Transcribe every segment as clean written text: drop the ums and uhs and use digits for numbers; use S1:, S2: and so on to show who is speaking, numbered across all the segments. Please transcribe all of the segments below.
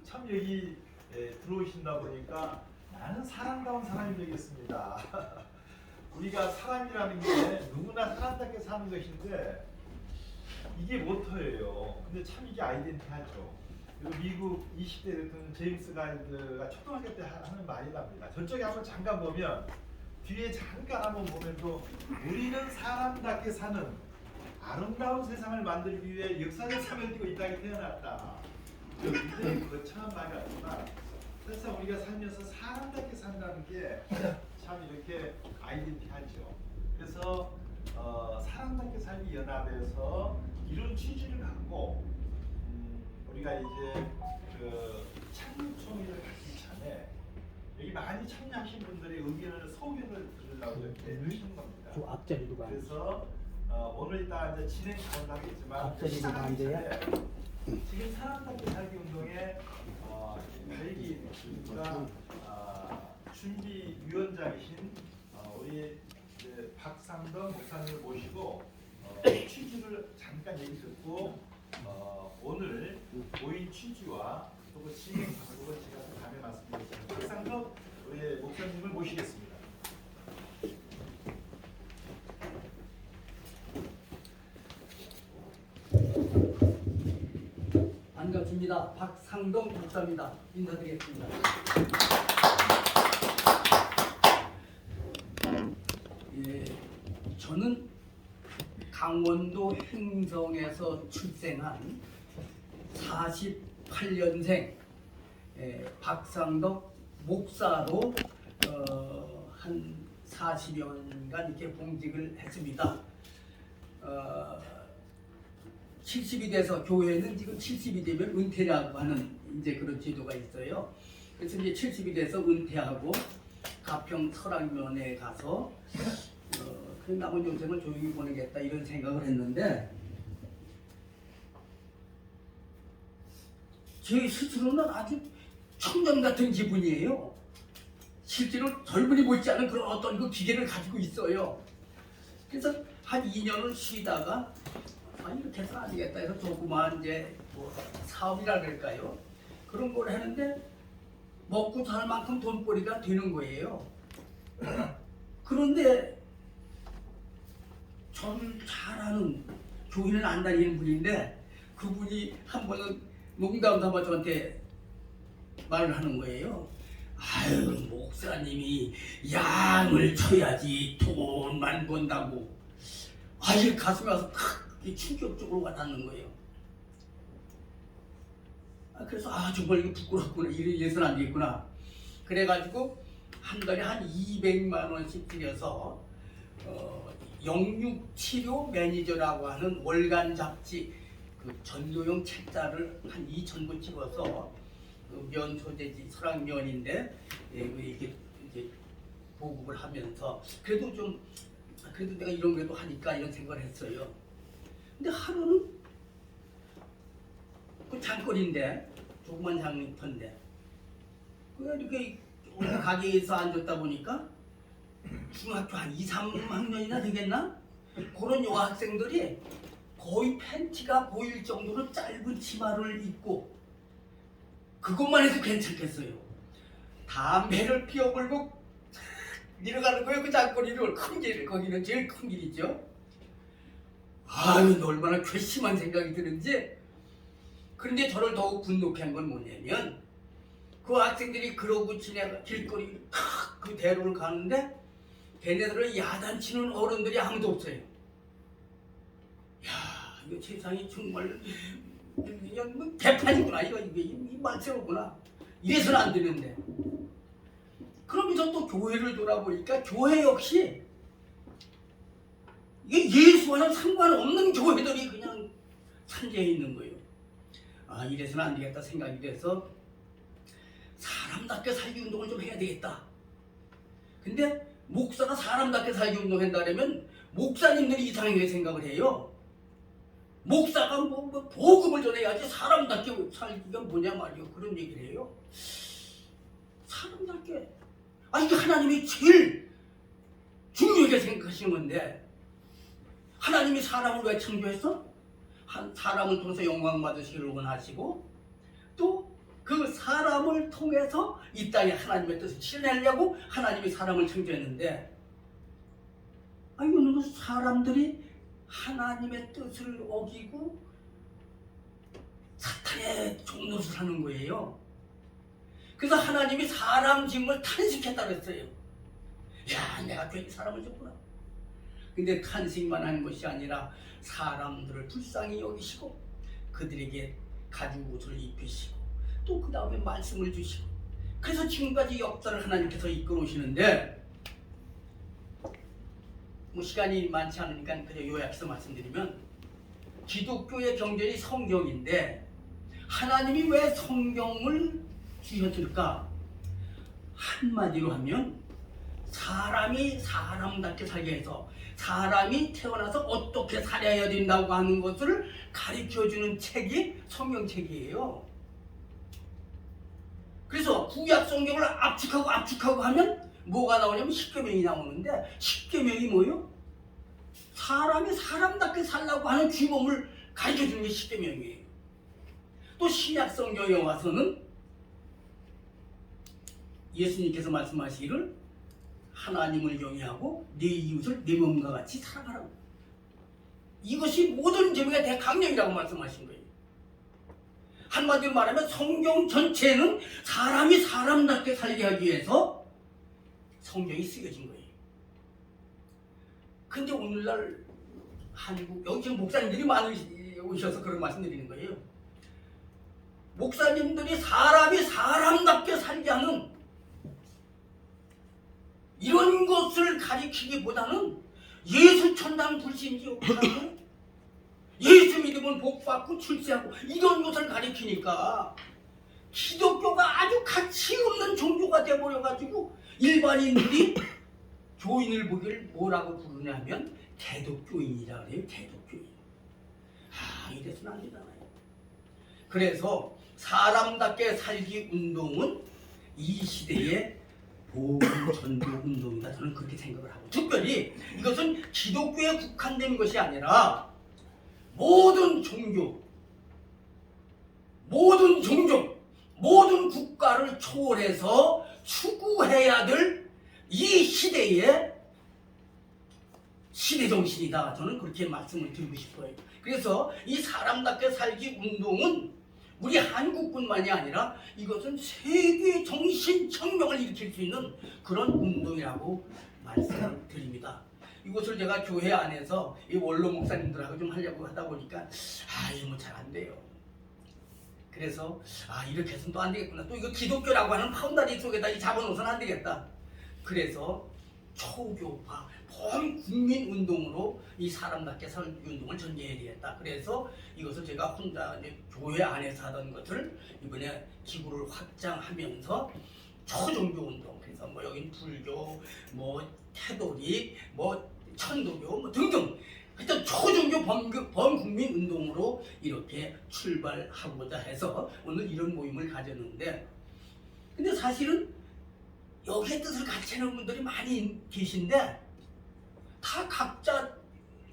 S1: 참 여기 들어오신다 보니까 나는 사람다운 사람이 되겠습니다. 우리가 사람이라는 게 누구나 사람답게 사는 것인데 이게 모토예요. 근데 참 이게 아이덴티하죠. 그리고 미국 20대 대통령 제임스 가일드가 초등학교 때 하는 말이랍니다. 저쪽에 한번 잠깐 보면 뒤에 잠깐 한번 보면도 우리는 사람답게 사는 아름다운 세상을 만들기 위해 역사적 사명을 띠고 이 땅에 태어났다. 굉장히 거창한 말이 아니지만 사실상 우리가 살면서 사람답게 산다는 게 참 이렇게 아이덴티하죠. 그래서 사람답게 살기 연합에서 이런 취지를 갖고 우리가 이제 그 창립총회를 갖기 전에 여기 많이 참여하신 분들의 의견을 소견을 들으려고 이렇게 하시는 겁니다.
S2: 그 앞자리로 가.
S1: 그래서 오늘 이따 이제 진행 가능하겠지만
S2: 앞자리로 가면 돼요.
S1: 지금 사람답게 살기 운동의 발기가 준비위원장이신 우리 박상덕 목사님을 모시고 취지를 잠깐 얘기 듣고 오늘 모인 취지와 또 그 진행 방법을 제가 또 다음에 말씀드리겠습니다. 박상덕 우리 목사님을 모시겠습니다.
S2: 반갑습니다. 박상동 목사입니다. 인사드리겠습니다. 예, 저는 강원도 행성에서 출생한 48년생 박상덕 목사로 한 40여년간 이렇게 봉직을 했습니다. 70이 돼서 교회는 지금 70이 되면 은퇴라고 하는 이제 그런 제도가 있어요. 그래서 이제 70이 돼서 은퇴하고 가평 설악면에 가서 그 남은 인생을 조용히 보내겠다 이런 생각을 했는데 제 스스로는 아주 청년 같은 기분이에요. 실제로 젊은이 못지않은 그런 어떤 그 기계를 가지고 있어요. 그래서 한 2년을 쉬다가 이렇게 해서 안 되겠다 해서 조그마한 이제 뭐 사업이라 그럴까요? 그런 걸 하는데 먹고 살 만큼 돈벌이가 되는 거예요. 그런데 저를 잘 아는 교회는 안 다니는 분인데 그분이 한 번은 농담 삼아 저한테 말을 하는 거예요. 아유, 목사님이 양을 쳐야지 돈만 번다고. 아유, 가슴에 와서 크게 충격적으로 와닿는 거예요. 그래서 정말 이거 부끄럽구나. 이래서는 안 되겠구나. 그래가지고 한 달에 한 200만 원씩 들여서 영육치료 매니저라고 하는 월간 잡지 그 전도용 책자를 한 2,000부 찍어서 그 면 소재지 설악면인데 이렇게 이제 보급을 하면서 그래도 내가 이런 거라도 하니까 이런 생각을 했어요. 근데 하루는 그 장거리인데 조그만 장터인데 이렇게 어느 가게에서 앉았다 보니까 중학교 한 2, 3학년이나 되겠나? 그런 여학생들이 거의 팬티가 보일 정도로 짧은 치마를 입고 그것만 해도 괜찮겠어요. 담배를 피워불고 내려가는 거예요. 그 장거리를 큰 길, 거기는 제일 큰 길이죠. 얼마나 괘씸한 생각이 드는지. 그런데 저를 더욱 분노케 한 건 뭐냐면 그 학생들이 그러고 지내가 길거리 그 대로를 가는데 걔네들을 야단치는 어른들이 아무도 없어요. 야, 이거 세상이 정말 그냥 뭐 개판이구나. 이게 이 말세로구나. 이래서는 안 되는데. 그러면서 또 교회를 돌아보니까 교회 역시 이게 예수와는 상관없는 교회들이 그냥 산재해 있는 거예요. 이래서는 안 되겠다 생각이 돼서 사람답게 살기 운동을 좀 해야 되겠다. 근데 목사가 사람답게 살기 운동한다면 목사님들이 이상하게 생각을 해요. 목사가 뭐 복음을 전해야지 사람답게 살기가 뭐냐 말이요. 그런 얘기를 해요. 사람답게 이게 하나님이 제일 중요하게 생각하시는 건데 하나님이 사람을 왜 창조했어? 한 사람을 통해서 영광 받으시기를 원하시고 또 그 사람을 통해서 이 땅에 하나님의 뜻을 실현하려고 하나님이 사람을 창조했는데, 아니 오늘 사람들이 하나님의 뜻을 어기고 사탄의 종노릇을 하는 거예요. 그래서 하나님이 사람 짐을 탄식했다고 했어요. 야, 내가 괜히 사람을 줬구나. 근데 탄식만 한 것이 아니라 사람들을 불쌍히 여기시고 그들에게 가죽 옷을 입히시고 또 그 다음에 말씀을 주시고, 그래서 지금까지 역사를 하나님께서 이끌어 오시는데, 뭐 시간이 많지 않으니까 그냥 요약해서 말씀드리면, 기독교의 경전이 성경인데 하나님이 왜 성경을 주셨을까? 한마디로 하면 사람이 사람답게 살게 해서 사람이 태어나서 어떻게 살아야 된다고 하는 것을 가르쳐주는 책이 성경책이에요. 그래서 구약 성경을 압축하고 하면 뭐가 나오냐면 십계명이 나오는데, 십계명이 뭐예요? 사람이 사람답게 살라고 하는 규범을 가르쳐주는 게 십계명이에요. 또 신약 성경에 와서는 예수님께서 말씀하시기를 하나님을 경외하고 네 이웃을 네 몸과 같이 사랑하라고. 이것이 모든 제목의 대강령이라고 말씀하신 거예요. 한마디로 말하면 성경 전체는 사람이 사람답게 살게 하기 위해서 성경이 쓰여진 거예요. 근데 오늘날 한국, 여기 지금 목사님들이 많이 오셔서 그런 말씀 드리는 거예요. 목사님들이 사람이 사람답게 살게 하는 이런 것을 가리키기보다는 예수 천당 불신지 예수 믿으면 복받고 출세하고 이런 것을 가리키니까 기독교가 아주 가치 없는 종교가 되어버려가지고 일반인들이 교인을 보기를 뭐라고 부르냐면 대독교인이라 그래요. 대독교인. 이래서는 안 되잖아요. 그래서 사람답게 살기 운동은 이 시대의 복음 전도 운동이다. 저는 그렇게 생각을 하고, 특별히 이것은 기독교에 국한된 것이 아니라 모든 종교, 모든 국가를 초월해서 추구해야 될 이 시대의 시대 정신이다. 저는 그렇게 말씀을 드리고 싶어요. 그래서 이 사람답게 살기 운동은 우리 한국뿐만이 아니라 이것은 세계 정신혁명을 일으킬 수 있는 그런 운동이라고 말씀을 드립니다. 이것을 제가 교회 안에서 이 원로 목사님들하고 좀 하려고 하다 보니까 이거 뭐 잘 안 돼요. 그래서 이렇게 해서는 또 안 되겠구나. 또 이거 기독교라고 하는 파운다리 속에다 이 잡아놓으서는 안 되겠다. 그래서 초교파 범국민 운동으로 이 사람답게 살기 운동을 전개해야 되겠다. 그래서 이것을 제가 혼자 이제 교회 안에서 하던 것을 이번에 기구를 확장하면서 초종교 운동, 그래서 뭐 여긴 불교, 뭐 태도리, 뭐 천도교, 뭐 등등, 하여튼 초종교 범국민 운동으로 이렇게 출발하고자 해서 오늘 이런 모임을 가졌는데, 근데 사실은 여기에 뜻을 같이 하는 분들이 많이 계신데 다 각자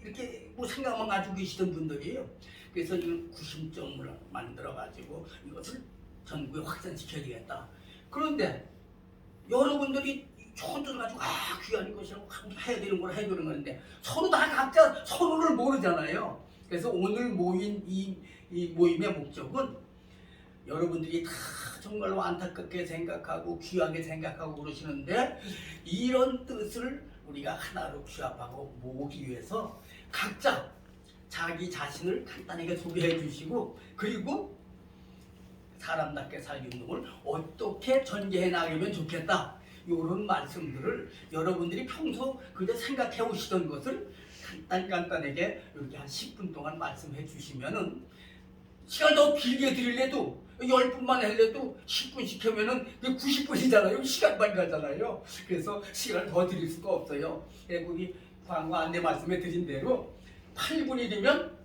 S2: 이렇게 뭐 생각만 가지고 계시던 분들이에요. 그래서 이 구심점을 만들어 가지고 이것을 전국에 확산시켜야 되겠다. 그런데 여러분들이 좋은 뜻을 가지고 귀한 것이라고 해야 되는 걸 해야 되는 건데 서로 다 각자 서로를 모르잖아요. 그래서 오늘 모인 이 모임의 목적은 여러분들이 다 정말로 안타깝게 생각하고 귀하게 생각하고 그러시는데, 이런 뜻을 우리가 하나로 규합하고 모으기 위해서 각자 자기 자신을 간단하게 소개해 주시고, 그리고 사람답게 살기 운동을 어떻게 전개해 나가면 좋겠다, 이런 말씀들을 여러분들이 평소 그저 생각해 오시던 것을 간단하게 이렇게 한 10분 동안 말씀해 주시면은, 시간 더 길게 드릴래도 10분만 할래도 10분씩 하면은 90분이잖아요. 시간만 가잖아요. 그래서 시간을 더 드릴 수가 없어요. 우리 광고 안내 말씀해 드린 대로 8분이 되면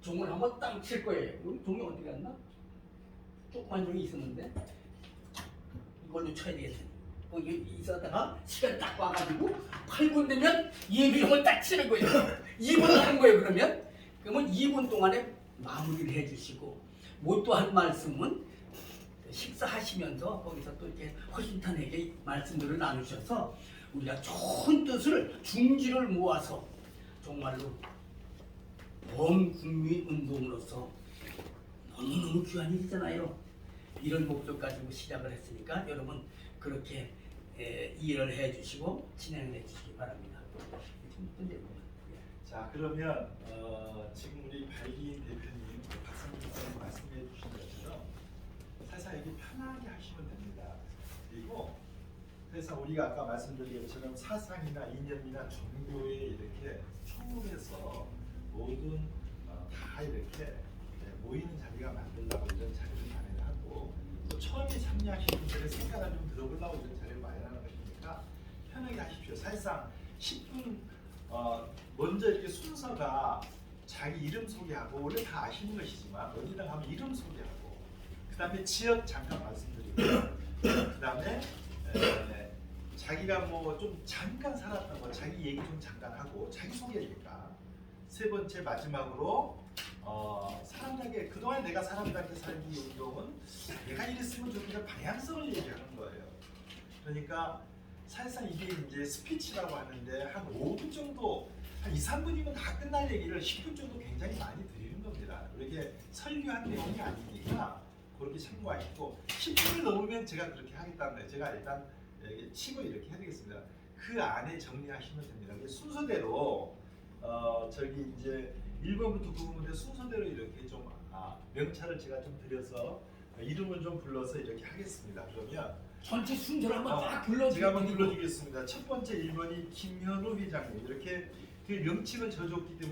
S2: 종을 한번 땅 칠 거예요. 여기 종이 어디 갔나? 조그만 종이 있었는데 이걸로 쳐야 되겠어요. 여기 있었다가 시간 딱 와가지고 8분 되면 예비종을 딱 치는 거예요. 2분 하는 거예요. 그러면 2분 동안에 마무리를 해주시고, 뭐 또 한 말씀은 식사 식사하시면서 거기서 또 이렇게 허심탄회하게 말씀들을 나누셔서 우리가 좋은 뜻을 중지를 모아서 정말로 범국민 운동으로서 너무너무 귀한 일이잖아요. 이런 목적 가지고 시작을 했으니까 여러분 그렇게 이해를 해주시고 진행을 해주시기 바랍니다.
S1: 자, 그러면 지금 우리 발기인 대표님, 박상민 말씀해 주신 것처럼 사실 이게 편하게 하시면 됩니다. 그리고 그래서 우리가 아까 말씀드린 것처럼 사상이나 이념이나 종교에 이렇게 총론해서 모든 다 이렇게 모이는 자리가 만들려고 이런 자리를 마련하고 또 처음에 참여하신 분들의 생각을 좀 들어보려고 이런 자리를 마련하는 것이니까 편하게 하십시오. 사실상 10분 먼저 이렇게 순서가 자기 이름 소개하고 원래 다 아시는 것이지만 어디다 가면 이름 소개하고 그 다음에 지역 잠깐 말씀드리고 그 다음에 자기가 뭐 좀 잠깐 살았던 거 자기 얘기 좀 잠깐 하고 자기 소개니까 세 번째 마지막으로 사람에게 그동안 내가 사람들한테 살기 운동은 내가 이랬으면 좋겠는 방향성을 얘기하는 거예요. 그러니까 사실상 이게 이제 스피치라고 하는데 한 5분 정도 한 2, 3분이면 다 끝날 얘기를 10분 정도 굉장히 많이 드리는 겁니다. 이렇게 설교한 내용이 아니니까 그렇게 참고하시고 10분을 넘으면 제가 그렇게 하겠다는 거예요. 제가 일단 치고 이렇게 해드리겠습니다. 그 안에 정리하시면 됩니다. 순서대로 저기 이제 1번부터 9번부터 순서대로 이렇게 좀 명찰을 제가 좀 드려서 이름을 좀 불러서 이렇게 하겠습니다. 그러면
S2: 전체 순서를 한번 쫙
S1: 제가 한번
S2: 불러주세요.
S1: 불러주겠습니다. 첫 번째 1번이 김현우 회장님 이렇게 그 명칭을 져줬기 때문에